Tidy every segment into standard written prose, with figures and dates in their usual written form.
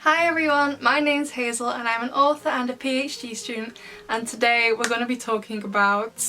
Hi everyone, my name's Hazel and I'm an author and a PhD student, and today we're going to be talking about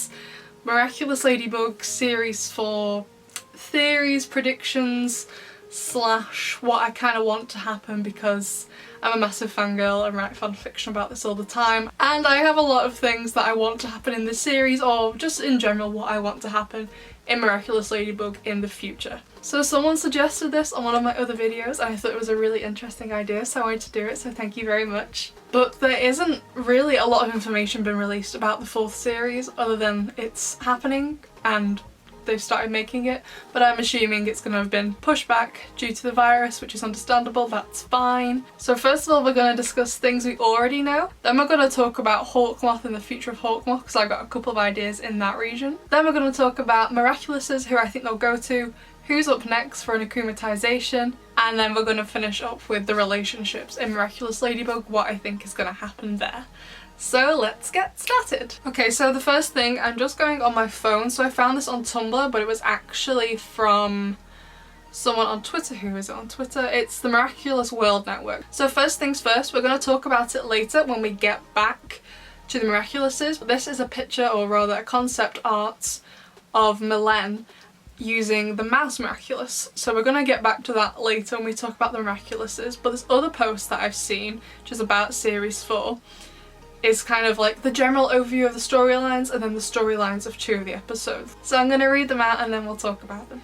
Miraculous Ladybug Series 4 theories, predictions, / what I kind of want to happen, because I'm a massive fangirl and write fan fiction about this all the time, and I have a lot of things that I want to happen in this series, or just in general what I want to happen in Miraculous Ladybug in the future. So someone suggested this on one of my other videos and I thought it was a really interesting idea, so I wanted to do it, so thank you very much. But there isn't really a lot of information been released about the 4th series other than it's happening and they've started making it, but I'm assuming it's going to have been pushed back due to the virus, which is understandable, that's fine. So first of all we're going to discuss things we already know, then we're going to talk about Hawkmoth and the future of Hawkmoth because I've got a couple of ideas in that region. Then we're going to talk about Miraculouses, who I think they'll go to, who's up next for an Akumatisation, and then we're going to finish up with the relationships in Miraculous Ladybug, what I think is going to happen there. So let's get started. Okay, so the first thing, I'm just going on my phone, so I found this on Tumblr, but it was actually from someone on Twitter. Who is it on Twitter? It's the Miraculous World Network. So first things first, we're going to talk about it later when we get back to the Miraculouses. This is a picture, or rather a concept art, of Milen using the mouse Miraculous. So we're going to get back to that later when we talk about the Miraculouses, but this other post that I've seen, which is about Series 4, is kind of like the general overview of the storylines and then the storylines of 2 of the episodes. So I'm going to read them out and then we'll talk about them.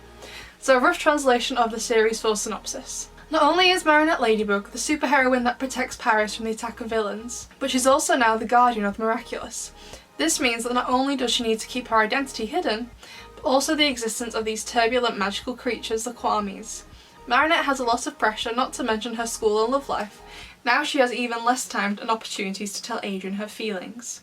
So a rough translation of the Series 4 synopsis. Not only is Marinette Ladybug the superheroine that protects Paris from the attack of villains, but she's also now the guardian of the Miraculous. This means that not only does she need to keep her identity hidden, but also the existence of these turbulent magical creatures, the Kwamis. Marinette has a lot of pressure, not to mention her school and love life. Now she has even less time and opportunities to tell Adrien her feelings.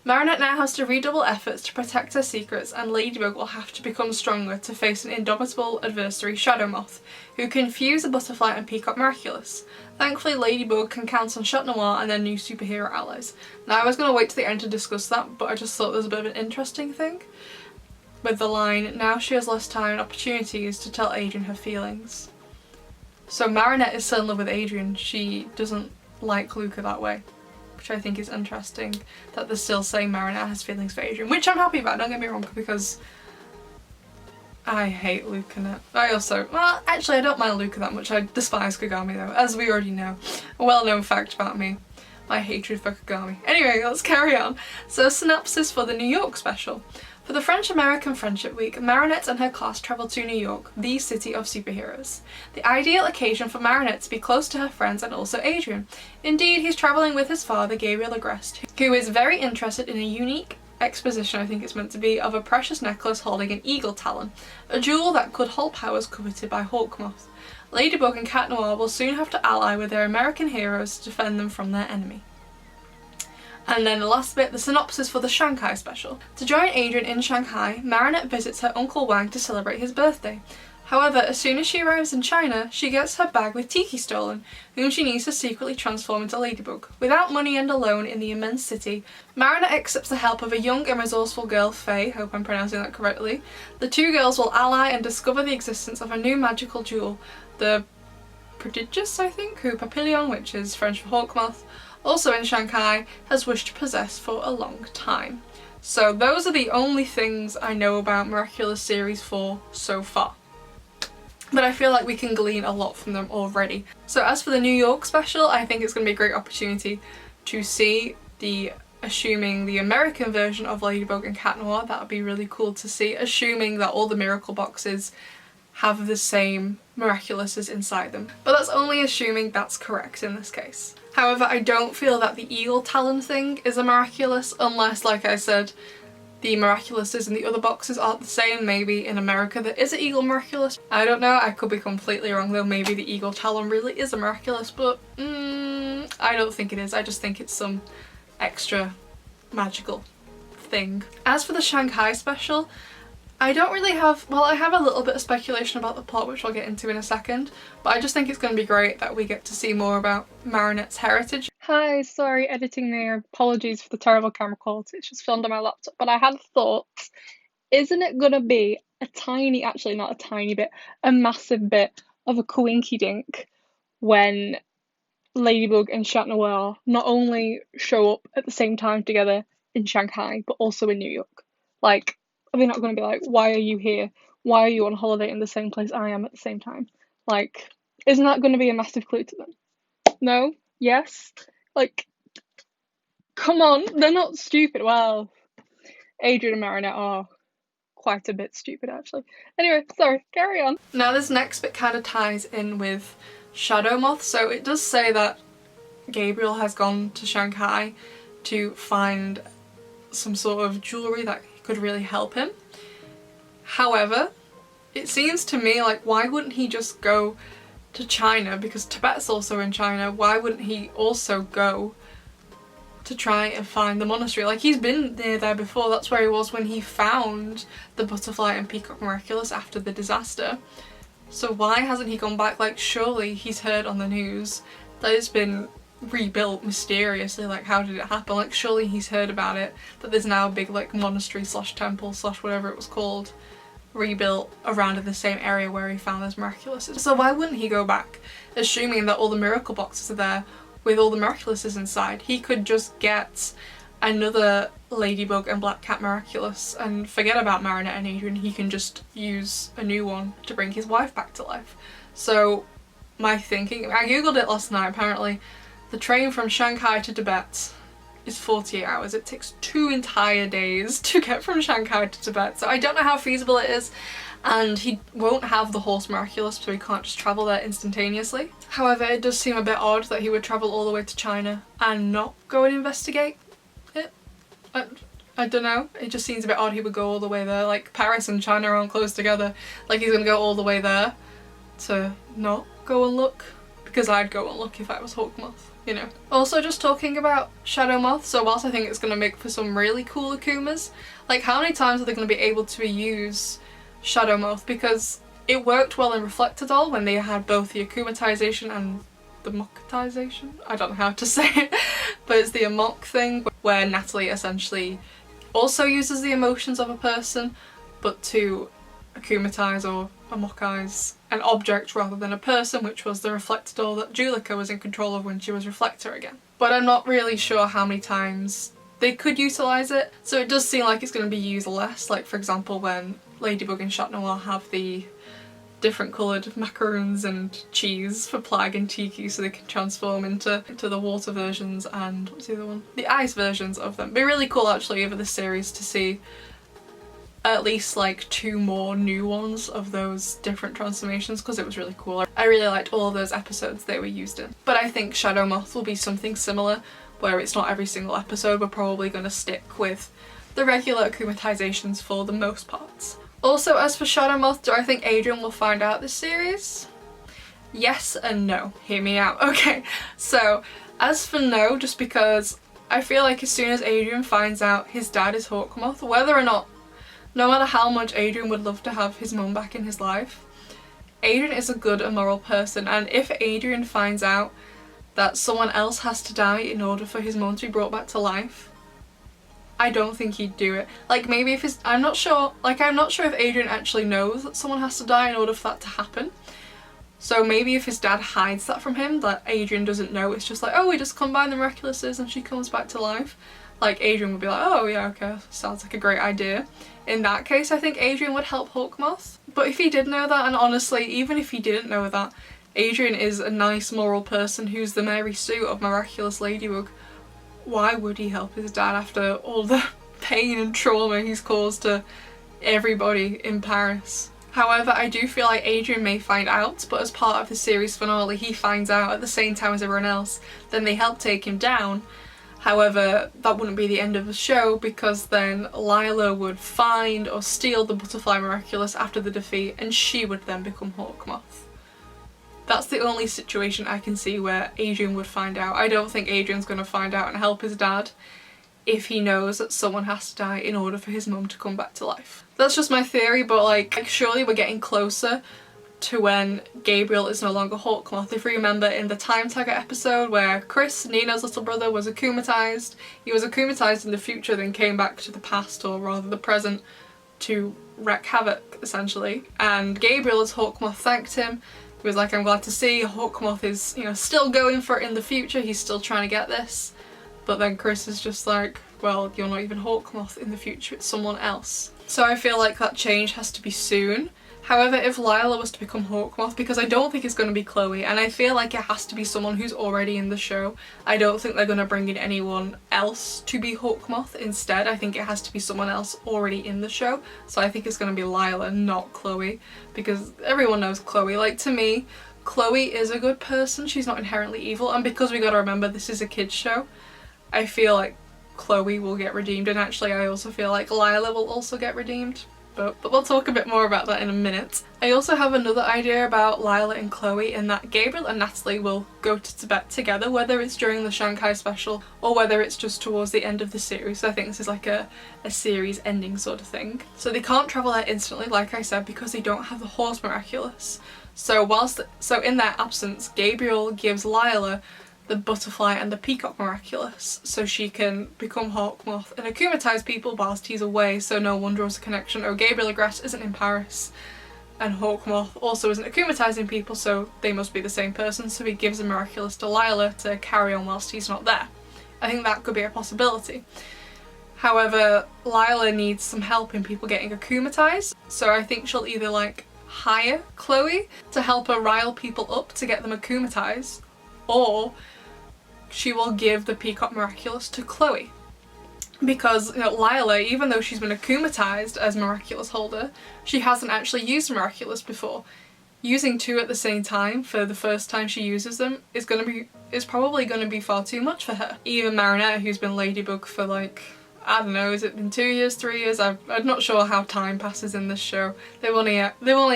Marinette now has to redouble efforts to protect her secrets, and Ladybug will have to become stronger to face an indomitable adversary, Shadow Moth, who can fuse a butterfly and peacock Miraculous. Thankfully, Ladybug can count on Chat Noir and their new superhero allies. Now I was going to wait to the end to discuss that, but I just thought there was a bit of an interesting thing with the line, now she has less time and opportunities to tell Adrien her feelings. So Marinette is still in love with Adrien, she doesn't like Luca that way, which I think is interesting that they're still saying Marinette has feelings for Adrien, which I'm happy about, don't get me wrong, because I hate Luca. Well, actually I don't mind Luca that much, I despise Kagami though, as we already know. A well-known fact about me. My hatred for Kagami. Anyway, let's carry on. So synopsis for the New York special. For the French-American Friendship Week, Marinette and her class travel to New York, the city of superheroes. The ideal occasion for Marinette to be close to her friends and also Adrien. Indeed, he's travelling with his father, Adrien Agreste, who is very interested in a unique exposition, I think it's meant to be, of a precious necklace holding an eagle talon, a jewel that could hold powers coveted by Hawkmoth. Ladybug and Chat Noir will soon have to ally with their American heroes to defend them from their enemy. And then the last bit, the synopsis for the Shanghai Special. To join Adrien in Shanghai, Marinette visits her Uncle Wang to celebrate his birthday. However, as soon as she arrives in China, she gets her bag with Tiki stolen, whom she needs to secretly transform into Ladybug. Without money and alone in the immense city, Marinette accepts the help of a young and resourceful girl, Faye, hope I'm pronouncing that correctly. The 2 girls will ally and discover the existence of a new magical jewel, the Prodigious, I think, who Papillon, which is French for Hawkmoth, also in Shanghai, has wished to possess for a long time. So those are the only things I know about Miraculous Series 4 so far. But I feel like we can glean a lot from them already. So as for the New York special, I think it's going to be a great opportunity to see assuming the American version of Ladybug and Chat Noir. That would be really cool to see, assuming that all the miracle boxes have the same Miraculouses inside them. But that's only assuming that's correct in this case. However, I don't feel that the eagle talon thing is a Miraculous, unless, like I said, the Miraculouses in the other boxes aren't the same. Maybe in America there is an eagle Miraculous. I don't know, I could be completely wrong though, maybe the eagle talon really is a Miraculous, but I don't think it is. I just think it's some extra magical thing. As for the Shanghai Special, I don't really have, well, I have a little bit of speculation about the plot, which I'll get into in a second, but I just think it's going to be great that we get to see more about Marinette's heritage. Hi, sorry, editing there. Apologies for the terrible camera quality, it's just filmed on my laptop, but I had thoughts. Isn't it going to be a tiny, actually not a tiny bit, a massive bit of a coinky dink when Ladybug and Chat Noir not only show up at the same time together in Shanghai, but also in New York. Like, are they not going to be like, why are you here? Why are you on holiday in the same place I am at the same time? Like, isn't that going to be a massive clue to them? No? Yes? Like, come on, they're not stupid. Well, Adrien and Marinette are quite a bit stupid, actually. Anyway, sorry, carry on. Now this next bit kind of ties in with Shadow Moth, so it does say that Gabriel has gone to Shanghai to find some sort of jewellery that could really help him. However, it seems to me like, why wouldn't he just go to China, because Tibet's also in China? Why wouldn't he also go to try and find the monastery? Like, he's been near there before. That's where he was when he found the butterfly and peacock miraculous after the disaster. So why hasn't he gone back? Like, surely he's heard on the news that it's been rebuilt mysteriously. Like, how did it happen? Like, surely he's heard about it, that there's now a big like monastery slash temple slash whatever it was called rebuilt around in the same area where he found those miraculouses. So why wouldn't he go back, assuming that all the miracle boxes are there with all the miraculouses inside? He could just get another Ladybug and Black Cat miraculous and forget about Marinette and Adrien. He can just use a new one to bring his wife back to life. So my thinking, I googled it last night, apparently the train from Shanghai to Tibet is 48 hours. It takes 2 entire days to get from Shanghai to Tibet, so I don't know how feasible it is, and he won't have the horse miraculous, so he can't just travel there instantaneously. However, it does seem a bit odd that he would travel all the way to China and not go and investigate it. I don't know, it just seems a bit odd he would go all the way there. Like, Paris and China aren't close together. Like, he's gonna go all the way there to not go and look, because I'd go and look if I was Hawkmoth, you know. Also, just talking about Shadow Moth, so whilst I think it's going to make for some really cool Akumas, like, how many times are they going to be able to use Shadow Moth? Because it worked well in Reflector Doll when they had both the Akumatisation and the Mockization? I don't know how to say it, but it's the Amok thing where Natalie essentially also uses the emotions of a person, but to Akumatize or Amokize an object rather than a person, which was the Reflector Doll that Julika was in control of when she was Reflector again. But I'm not really sure how many times they could utilise it, so it does seem like it's going to be used less. Like, for example, when Ladybug and Chat Noir have the different coloured macaroons and cheese for Plag and Tiki, so they can transform into the water versions and what's the other one? The ice versions of them. It'd be really cool actually over this series to see at least like 2 more new ones of those different transformations, because it was really cool. I really liked all of those episodes they were used in. But I think Shadow Moth will be something similar, where it's not every single episode. We're probably going to stick with the regular Akumatisations for the most parts. Also, as for Shadow Moth, do I think Adrien will find out this series? Yes and no. Hear me out. Okay, so as for no, just because I feel like as soon as Adrien finds out his dad is Hawkmoth, whether or not, no matter how much Adrien would love to have his mum back in his life, Adrien is a good and moral person, and if Adrien finds out that someone else has to die in order for his mum to be brought back to life, I don't think he'd do it. Like, maybe if I'm not sure if Adrien actually knows that someone has to die in order for that to happen. So maybe if his dad hides that from him, that Adrien doesn't know, it's just like, oh, we just combine the miraculouses and she comes back to life. Like, Adrien would be like, oh yeah, okay, sounds like a great idea. In that case, I think Adrien would help Hawkmoth. But if he did know that, and honestly, even if he didn't know that, Adrien is a nice moral person who's the Mary Sue of Miraculous Ladybug, why would he help his dad after all the pain and trauma he's caused to everybody in Paris? However, I do feel like Adrien may find out, but as part of the series finale he finds out at the same time as everyone else, then they help take him down. However, that wouldn't be the end of the show, because then Lila would find or steal the Butterfly Miraculous after the defeat, and she would then become Hawkmoth. That's the only situation I can see where Adrien would find out. I don't think Adrien's going to find out and help his dad if he knows that someone has to die in order for his mum to come back to life. That's just my theory, but like surely we're getting closer to when Gabriel is no longer Hawkmoth. If you remember in the Time Tagger episode where Chris, Nina's little brother, was akumatized, he was akumatized in the future, then came back to the past, or rather the present, to wreak havoc essentially. And Gabriel as Hawkmoth thanked him, He was like, I'm glad to see Moth is, you know, still going for it in the future, he's still trying to get this. But then Chris is just like, well, you're not even Moth in the future, it's someone else. So I feel like that change has to be soon. However, if Lila was to become Moth, because I don't think it's going to be Chloe, and I feel like it has to be someone who's already in the show. I don't think they're going to bring in anyone else to be Moth instead. I think it has to be someone else already in the show. So I think it's going to be Lila, not Chloe, because everyone knows Chloe. Like, to me, Chloe is a good person, she's not inherently evil, and because we gotta remember this is a kids show, I feel like Chloe will get redeemed, and actually I also feel like Lila will also get redeemed. But we'll talk a bit more about that in a minute. I also have another idea about Lila and Chloe, in that Gabriel and Natalie will go to Tibet together, whether it's during the Shanghai Special or whether it's just towards the end of the series. So I think this is like a series ending sort of thing. So they can't travel there instantly, like I said, because they don't have the horse Miraculous. So in their absence, Gabriel gives Lila the butterfly and the peacock Miraculous, so she can become Moth and akumatize people whilst he's away, so no one draws a connection. Oh, Gabriel Agreste isn't in Paris, and Moth also isn't akumatizing people, so they must be the same person, so he gives a Miraculous to Lila to carry on whilst he's not there. I think that could be a possibility. However, Lila needs some help in people getting akumatized, so I think she'll either like hire Chloe to help her rile people up to get them akumatized, or she will give the peacock Miraculous to Chloe. Because, you know, Lila, even though she's been akumatized as Miraculous holder, she hasn't actually used Miraculous before. Using two at the same time for the first time she uses them is probably going to be far too much for her. Even Marinette, who's been Ladybug for like, I don't know, has it been 2 years, 3 years? I'm not sure how time passes in this show. They've only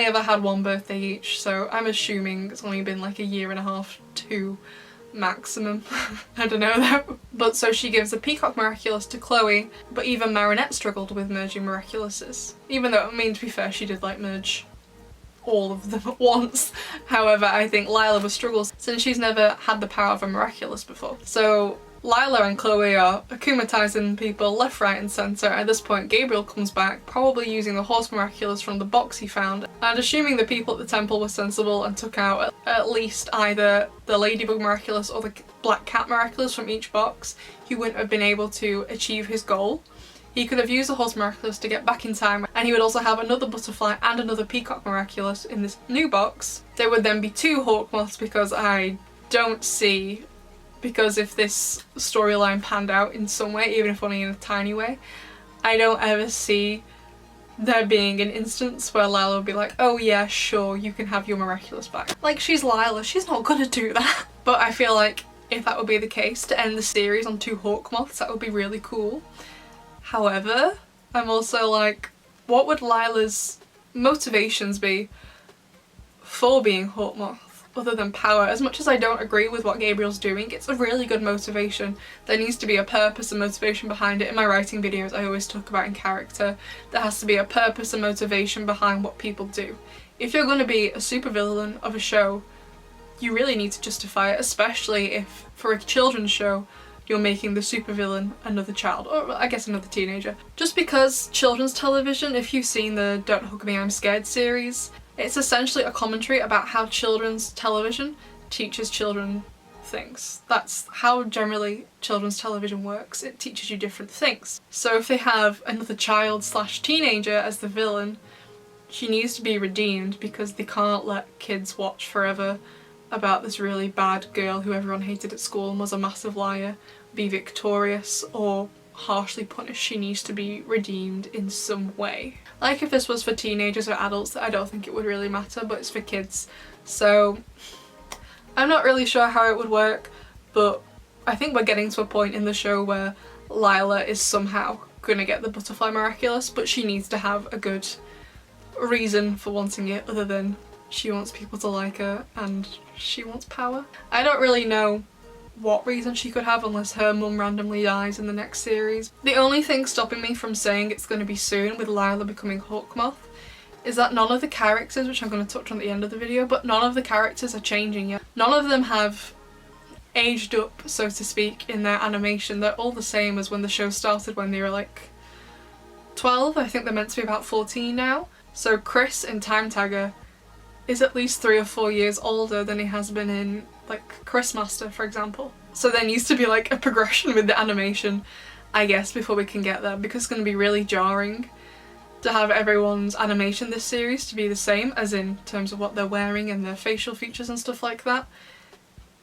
ever had one birthday each, so I'm assuming it's only been like 1.5 years, 2 maximum. I don't know though. But so she gives a peacock Miraculous to Chloe, but even Marinette struggled with merging Miraculouses. Even though, I mean, to be fair, she did like merge all of them at once. However, I think Lila will struggle since she's never had the power of a Miraculous before. So Lila and Chloe are akumatizing people left, right and centre. At this point, Gabriel comes back, probably using the horse Miraculous from the box he found, and assuming the people at the temple were sensible and took out at least either the Ladybug Miraculous or the Black Cat Miraculous from each box, he wouldn't have been able to achieve his goal. He could have used the horse Miraculous to get back in time, and he would also have another butterfly and another peacock Miraculous in this new box. There would then be 2 Moths, because I don't see, because if this storyline panned out in some way, even if only in a tiny way, I don't ever see there being an instance where Lila would be like, oh yeah, sure, you can have your Miraculous back. Like, she's Lila, she's not gonna do that. But I feel like if that would be the case, to end the series on 2 Moths, that would be really cool. However, I'm also like, what would Lila's motivations be for being Moth? Other than power. As much as I don't agree with what Gabriel's doing, it's a really good motivation. There needs to be a purpose and motivation behind it. In my writing videos, I always talk about in character, there has to be a purpose and motivation behind what people do. If you're going to be a supervillain of a show, you really need to justify it, especially if, for a children's show, you're making the supervillain another child, or I guess another teenager. Just because children's television, if you've seen the Don't Hug Me I'm Scared series, it's essentially a commentary about how children's television teaches children things. That's how generally children's television works. It teaches you different things. So if they have another child slash teenager as the villain, she needs to be redeemed, because they can't let kids watch forever about this really bad girl who everyone hated at school and was a massive liar be victorious or harshly punished. She needs to be redeemed in some way. Like, if this was for teenagers or adults, I don't think it would really matter, but it's for kids. So I'm not really sure how it would work, but I think we're getting to a point in the show where Lila is somehow gonna get the butterfly Miraculous, but she needs to have a good reason for wanting it, other than she wants people to like her and she wants power. I don't really know what reason she could have unless her mum randomly dies in the next series. The only thing stopping me from saying it's going to be soon with Lila becoming Moth is that none of the characters, which I'm going to touch on at the end of the video, but none of the characters are changing yet. None of them have aged up, so to speak, in their animation. They're all the same as when the show started, when they were like 12. I think they're meant to be about 14 now. So Chris in Time Tagger is at least 3 or 4 years older than he has been in like Christmaster, for example. So there needs to be like a progression with the animation, I guess, before we can get there, because it's going to be really jarring to have everyone's animation this series to be the same, as in terms of what they're wearing and their facial features and stuff like that,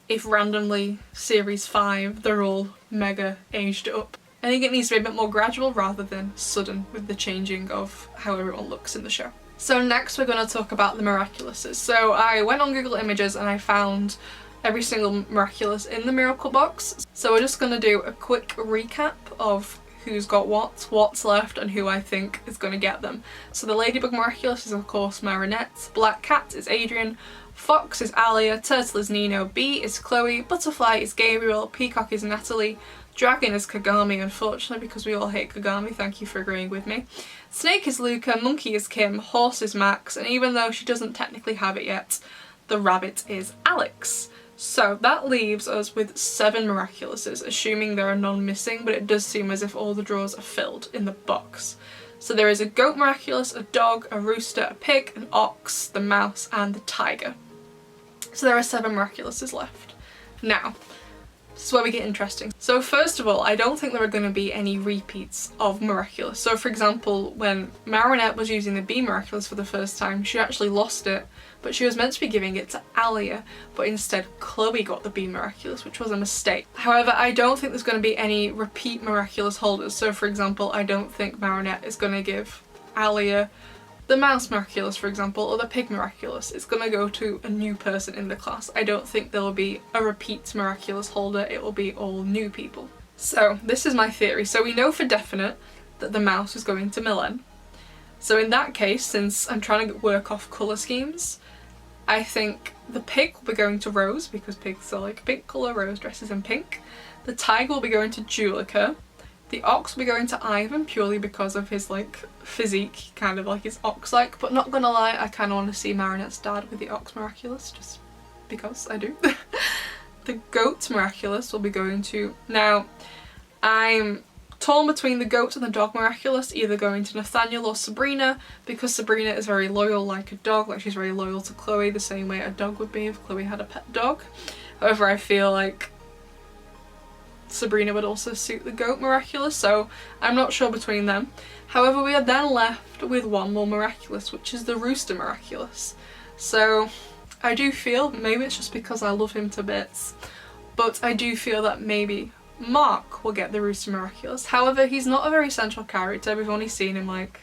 if randomly series 5 they're all mega aged up. I think it needs to be a bit more gradual rather than sudden with the changing of how everyone looks in the show. So next we're going to talk about the Miraculouses. So I went on Google Images and I found every single Miraculous in the Miracle box. So we're just going to do a quick recap of who's got what, what's left, and who I think is going to get them. So the Ladybug Miraculous is of course Marinette, Black Cat is Adrien, Fox is Alia, Turtle is Nino, Bee is Chloe, Butterfly is Gabriel, Peacock is Natalie, Dragon is Kagami, unfortunately, because we all hate Kagami, thank you for agreeing with me. Snake is Luca, Monkey is Kim, Horse is Max, and even though she doesn't technically have it yet, the rabbit is Alex. So that leaves us with 7 Miraculouses, assuming there are none missing, but it does seem as if all the drawers are filled in the box. So there is a goat Miraculous, a dog, a rooster, a pig, an ox, the mouse, and the tiger. So there are 7 Miraculouses left. Now, this is where we get interesting. So first of all, I don't think there are going to be any repeats of Miraculous. So for example, when Marinette was using the Bee Miraculous for the first time, she actually lost it, but she was meant to be giving it to Alia, but instead Chloe got the Bee Miraculous, which was a mistake. However, I don't think there's going to be any repeat Miraculous holders. So for example, I don't think Marinette is going to give Alia the Mouse Miraculous, for example, or the Pig Miraculous. It's going to go to a new person in the class. I don't think there will be a repeat Miraculous holder, it will be all new people. So this is my theory. So we know for definite that the mouse is going to Milen. So in that case, since I'm trying to work off colour schemes, I think the pig will be going to Rose, because pigs are like a pink colour, Rose dresses in pink. The tiger will be going to Julika. The ox will be going to Ivan, purely because of his like physique, kind of like his ox-like, but not gonna lie, I kind of want to see Marinette's dad with the ox Miraculous, just because I do. The goat Miraculous will be going to... Now, I'm torn between the goat and the dog Miraculous, either going to Nathaniel or Sabrina, because Sabrina is very loyal like a dog, like she's very loyal to Chloe the same way a dog would be if Chloe had a pet dog. However, I feel like Sabrina would also suit the goat Miraculous, so I'm not sure between them. However, we are then left with one more Miraculous, which is the Rooster Miraculous. So I do feel, maybe it's just because I love him to bits, but I do feel that maybe Marc will get the Rooster Miraculous. However, he's not a very central character, we've only seen him like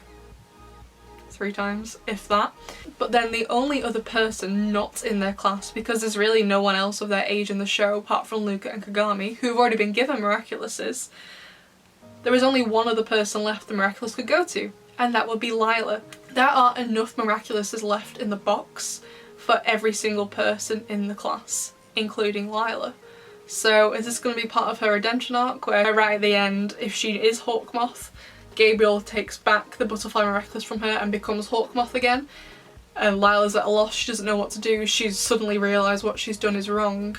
3 times, if that. But then the only other person not in their class, because there's really no one else of their age in the show apart from Luca and Kagami, who have already been given Miraculouses, there is only one other person left the Miraculous could go to, and that would be Lila. There are enough Miraculouses left in the box for every single person in the class, including Lila. So is this going to be part of her redemption arc, where right at the end, if she is Hawkmoth, Gabriel takes back the Butterfly Miraculous from her and becomes Hawkmoth again, and Lila's at a loss, she doesn't know what to do, she's suddenly realised what she's done is wrong.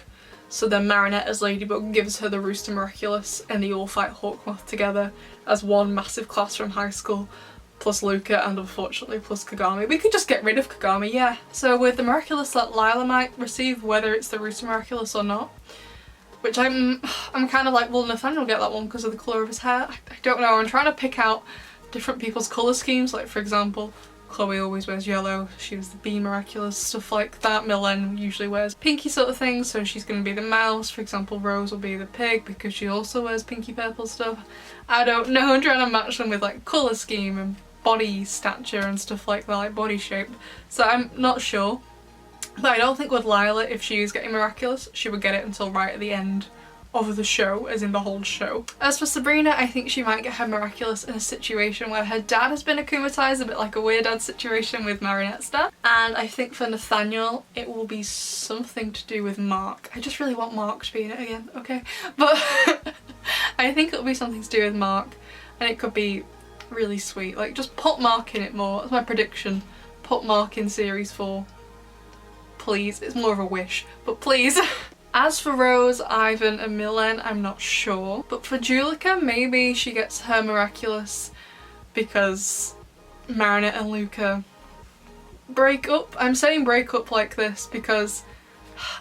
So then Marinette as Ladybug gives her the Rooster Miraculous and they all fight Hawkmoth together as one massive class from high school, plus Luca and unfortunately plus Kagami. We could just get rid of Kagami, yeah. So with the Miraculous that Lila might receive, whether it's the Rooster Miraculous or not, which I'm kind of like, well, Nathaniel will get that one because of the colour of his hair. I don't know, I'm trying to pick out different people's colour schemes, like for example, Chloe always wears yellow, she was the Bee Miraculous, stuff like that. Milen usually wears pinky sort of things, so she's going to be the mouse. For example, Rose will be the pig because she also wears pinky purple stuff. I don't know, I'm trying to match them with like colour scheme and body stature and stuff like that, like body shape. So I'm not sure. But I don't think with Lila, if she is getting Miraculous, she would get it until right at the end of the show, as in the whole show. As for Sabrina, I think she might get her Miraculous in a situation where her dad has been akumatized, a bit like a Weird Dad situation with Marinette's dad. And I think for Nathaniel, it will be something to do with Marc. I just really want Marc to be in it again, okay? But I think it'll be something to do with Marc, and it could be really sweet. Like, just put Marc in it more. That's my prediction. Put Marc in series 4. Please. It's more of a wish, but please. As for Rose, Ivan and Milen, I'm not sure. But for Julika, maybe she gets her Miraculous because Marinette and Luca break up. I'm saying break up like this because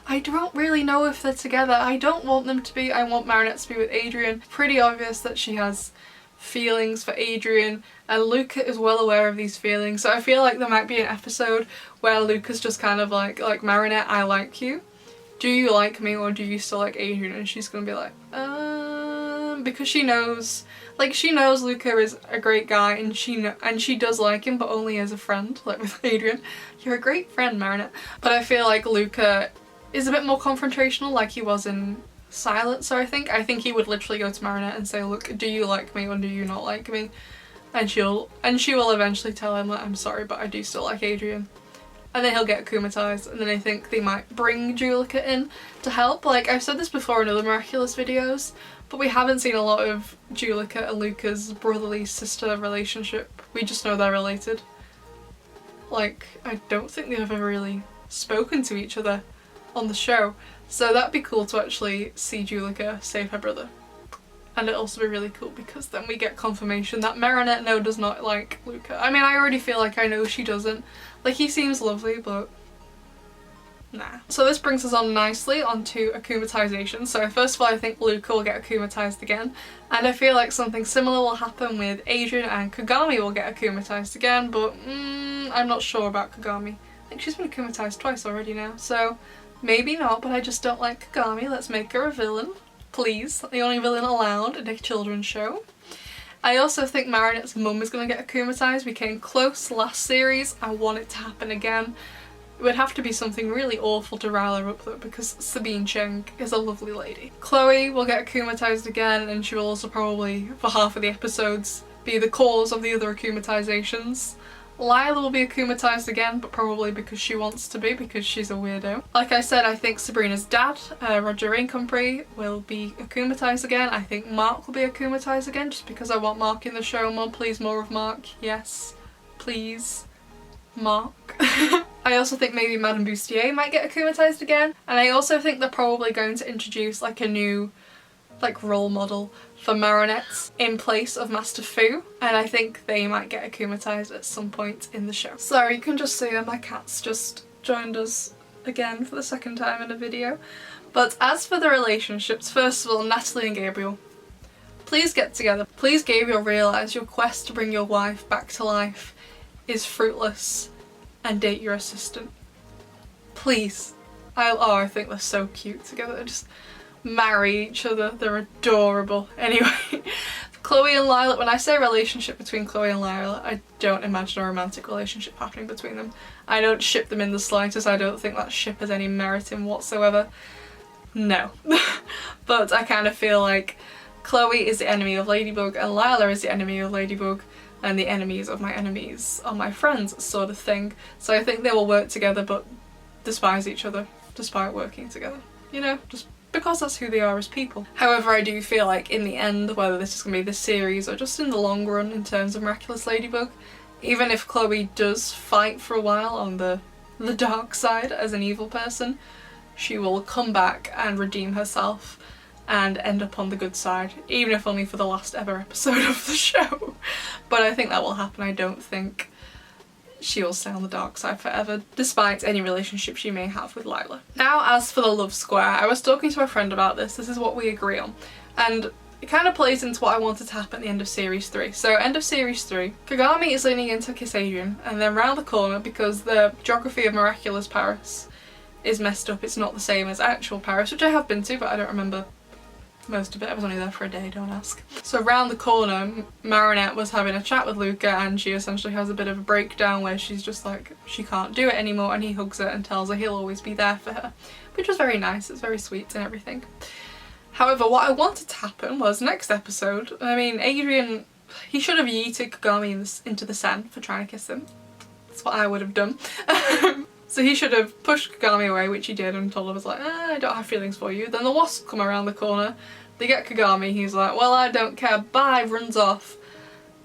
I don't really know if they're together. I don't want them to be. I want Marinette to be with Adrien. Pretty obvious that she has feelings for Adrien, and Luca is well aware of these feelings, so I feel like there might be an episode where Luca's just kind of like Marinette, I like you. Do you like me or do you still like Adrien? And she's gonna be like, because she knows, like, she knows Luca is a great guy and she does like him, but only as a friend, like with Adrien. You're a great friend, Marinette. But I feel like Luca is a bit more confrontational, like he was in Silencer, I think. I think he would literally go to Marinette and say, look, do you like me or do you not like me? And she will eventually tell him, like, I'm sorry, but I do still like Adrien. And then he'll get akumatized, and then I think they might bring Julika in to help. Like, I've said this before in other Miraculous videos, but we haven't seen a lot of Julika and Luca's brotherly sister relationship. We just know they're related. Like, I don't think they've ever really spoken to each other on the show. So that'd be cool to actually see Julika save her brother. And it'd also be really cool because then we get confirmation that Marinette does not like Luca. I mean, I already feel like I know she doesn't. Like, he seems lovely, but nah. So this brings us on nicely onto Akumatisations. So first of all, I think Luca will get akumatized again, and I feel like something similar will happen with Adrien, and Kagami will get akumatized again, but I'm not sure about Kagami. I think she's been akumatized twice already now, so maybe not, but I just don't like Kagami. Let's make her a villain, please. The only villain allowed in a children's show. I also think Marinette's mum is going to get akumatized. We came close last series. I want it to happen again. It would have to be something really awful to rile her up though, because Dupain-cheng is a lovely lady. Chloe will get akumatized again, and she will also probably, for half of the episodes, be the cause of the other akumatizations. Lila will be akumatized again, but probably because she wants to be, because she's a weirdo. Like I said, I think Sabrina's dad, Roger Raincompre, will be akumatized again. I think Marc will be akumatized again, just because I want Marc in the show more. Please, more of Marc. Yes, please, Marc. I also think maybe Madame Bustier might get akumatized again, and I also think they're probably going to introduce like a new role model for Marinette in place of Master Fu, and I think they might get akumatized at some point in the show. Sorry, you can just see that my cat's just joined us again for the second time in a video. But as for the relationships, first of all, Natalie and Gabriel, please get together. Please, Gabriel, realise your quest to bring your wife back to life is fruitless and date your assistant. Please. I think they're so cute together. They just marry each other. They're adorable. Anyway, Chloe and Lila, when I say relationship between Chloe and Lila, I don't imagine a romantic relationship happening between them. I don't ship them in the slightest. I don't think that ship has any merit in whatsoever. No. But I kind of feel like Chloe is the enemy of Ladybug and Lila is the enemy of Ladybug, and the enemies of my enemies are my friends, sort of thing. So I think they will work together but despise each other despite working together. You know, just because that's who they are as people. However, I do feel like in the end, whether this is going to be this series or just in the long run in terms of Miraculous Ladybug, even if Chloe does fight for a while on the dark side as an evil person, she will come back and redeem herself and end up on the good side, even if only for the last ever episode of the show. But I think that will happen. I don't think she will stay on the dark side forever, despite any relationship she may have with Lila. Now, as for the love square, I was talking to a friend about this. This is what we agree on, and it kind of plays into what I wanted to happen at the end of series 3. So end of series 3, Kagami is leaning in to kiss Adrien, and then round the corner, because the geography of Miraculous Paris is messed up, it's not the same as actual Paris, which I have been to, but I don't remember most of it. I was only there for a day, don't ask. So round the corner, Marinette was having a chat with Luca, and she essentially has a bit of a breakdown where she's just like, she can't do it anymore, and he hugs her and tells her he'll always be there for her, which was very nice. It's very sweet and everything. However, what I wanted to happen was next episode, I mean, Adrien, he should have yeeted Kagami into the sand for trying to kiss him. That's what I would have done. So he should have pushed Kagami away, which he did, and told her, was like, I don't have feelings for you. Then the wasp come around the corner, they get Kagami, he's like, well, I don't care, bye, runs off,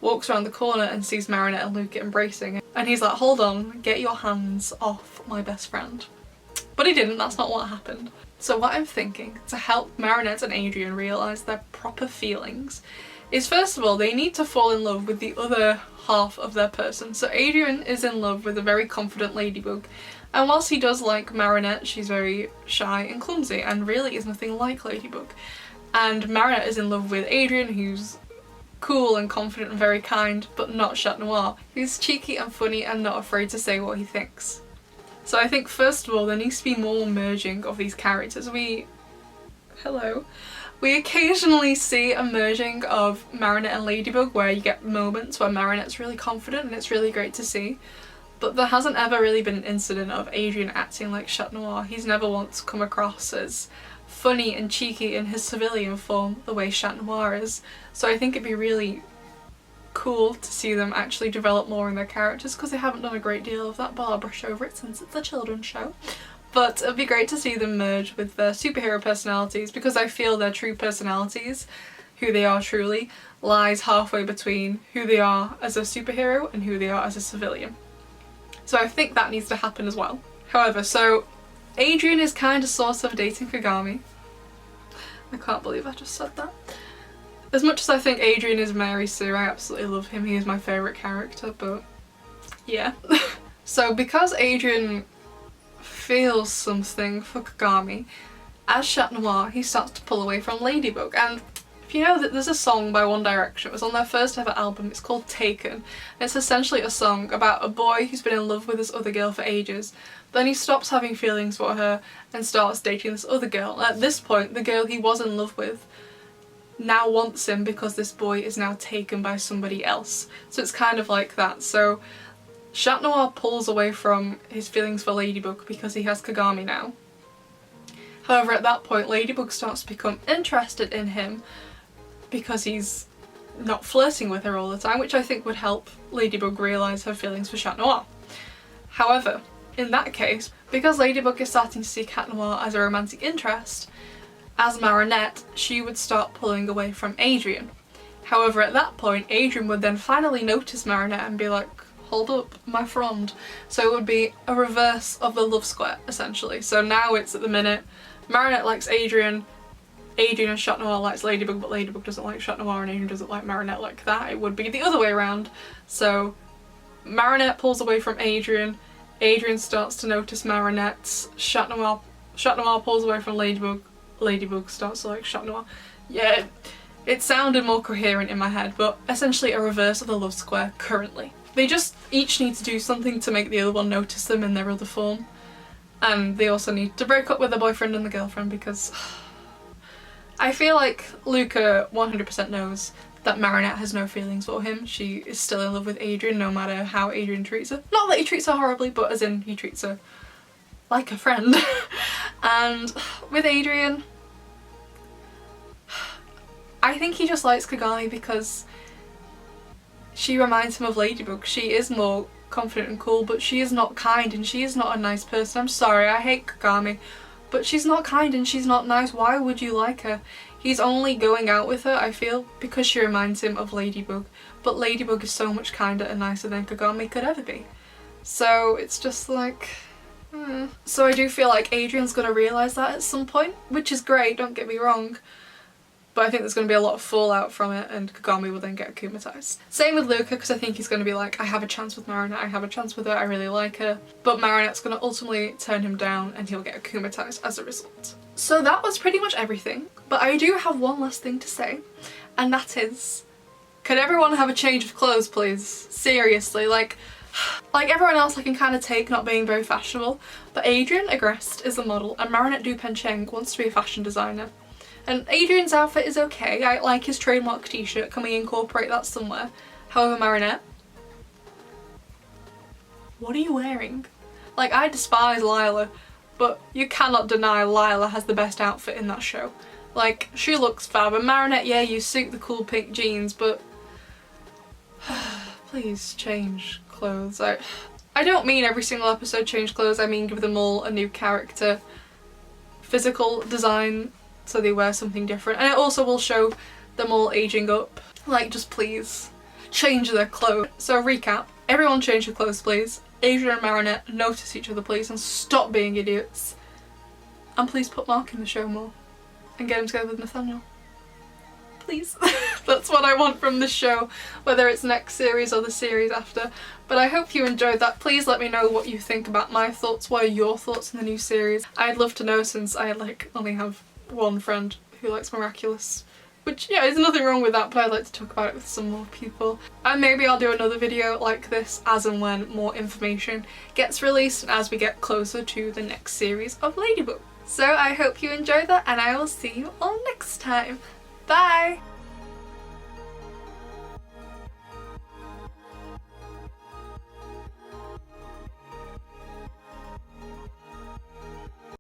walks around the corner and sees Marinette and Luca embracing, and he's like, hold on, get your hands off my best friend. But he didn't, that's not what happened. So what I'm thinking, to help Marinette and Adrien realise their proper feelings, is first of all, they need to fall in love with the other half of their person. So Adrien is in love with a very confident Ladybug, and whilst he does like Marinette, she's very shy and clumsy and really is nothing like Ladybug. And Marinette is in love with Adrien, who's cool and confident and very kind, but not Chat Noir, who's cheeky and funny and not afraid to say what he thinks. So I think first of all there needs to be more merging of these characters. We occasionally see a merging of Marinette and Ladybug where you get moments where Marinette's really confident and it's really great to see. But there hasn't ever really been an incident of Adrien acting like Chat Noir. He's never once come across as funny and cheeky in his civilian form the way Chat Noir is. So I think it'd be really cool to see them actually develop more in their characters, because they haven't done a great deal of that, but I'll brush over it since it's a children's show. But it'd be great to see them merge with their superhero personalities, because I feel their true personalities, who they are truly, lies halfway between who they are as a superhero and who they are as a civilian. So I think that needs to happen as well. However, so Adrien is kind of sort of dating Kagami. I can't believe I just said that. As much as I think Adrien is Mary Sue, I absolutely love him. He is my favourite character, but yeah. So because Adrien feels something for Kagami, as Chat Noir, he starts to pull away from Ladybug. And if you know that there's a song by One Direction, it was on their first ever album, it's called Taken. It's essentially a song about a boy who's been in love with this other girl for ages, but then he stops having feelings for her and starts dating this other girl. And at this point, the girl he was in love with now wants him because this boy is now taken by somebody else. So it's kind of like that. So Chat Noir pulls away from his feelings for Ladybug because he has Kagami now. However, at that point, Ladybug starts to become interested in him because he's not flirting with her all the time, which I think would help Ladybug realise her feelings for Chat Noir. However, in that case, because Ladybug is starting to see Chat Noir as a romantic interest, as Marinette, she would start pulling away from Adrien. However, at that point, Adrien would then finally notice Marinette and be like, hold up, my friend. So it would be a reverse of the love square, essentially. So now it's at the minute, Marinette likes Adrien, Adrien and Chat Noir likes Ladybug, but Ladybug doesn't like Chat Noir and Adrien doesn't like Marinette like that. It would be the other way around. So Marinette pulls away from Adrien, Adrien starts to notice Marinette, Chat Noir pulls away from Ladybug, Ladybug starts to like Chat Noir. Yeah, it sounded more coherent in my head, but essentially a reverse of the love square currently. They just each need to do something to make the other one notice them in their other form. And they also need to break up with the boyfriend and the girlfriend, because I feel like Luca 100% knows that Marinette has no feelings for him. She is still in love with Adrien no matter how Adrien treats her. Not that he treats her horribly, but as in he treats her like a friend. And with Adrien, I think he just likes Kagami because she reminds him of Ladybug. She is more confident and cool, but she is not kind and she is not a nice person. I'm sorry, I hate Kagami, but she's not kind and she's not nice. Why would you like her? He's only going out with her, I feel, because she reminds him of Ladybug, but Ladybug is so much kinder and nicer than Kagami could ever be. So it's just like... So I do feel like Adrien's gonna realise that at some point, which is great, don't get me wrong. But I think there's going to be a lot of fallout from it and Kagami will then get akumatized. Same with Luca, because I think he's going to be like, I have a chance with Marinette, I have a chance with her, I really like her. But Marinette's going to ultimately turn him down and he'll get akumatized as a result. So that was pretty much everything. But I do have one last thing to say, and that is, could everyone have a change of clothes please? Seriously, like everyone else I can kind of take not being very fashionable, but Adrien Agreste is a model and Marinette dupain-cheng wants to be a fashion designer. And Adrien's outfit is okay, I like his trademark t-shirt, can we incorporate that somewhere? However, Marinette, what are you wearing? Like, I despise Lila, but you cannot deny Lila has the best outfit in that show. Like, she looks fab, and Marinette, yeah, you suit the cool pink jeans, but please change clothes. I don't mean every single episode change clothes, I mean give them all a new character, physical design, so they wear something different, and it also will show them all aging up. Like, just please change their clothes. So recap, everyone change your clothes please. Adrien and Marinette notice each other please and stop being idiots. And please put Marc in the show more and get him together with Nathaniel. Please. That's what I want from the show, whether it's next series or the series after. But I hope you enjoyed that. Please let me know what you think about my thoughts. What are your thoughts on the new series? I'd love to know, since I only have one friend who likes Miraculous. Which, yeah, there's nothing wrong with that, but I'd like to talk about it with some more people. And maybe I'll do another video like this as and when more information gets released and as we get closer to the next series of Ladybug. So I hope you enjoyed that, and I will see you all next time. Bye!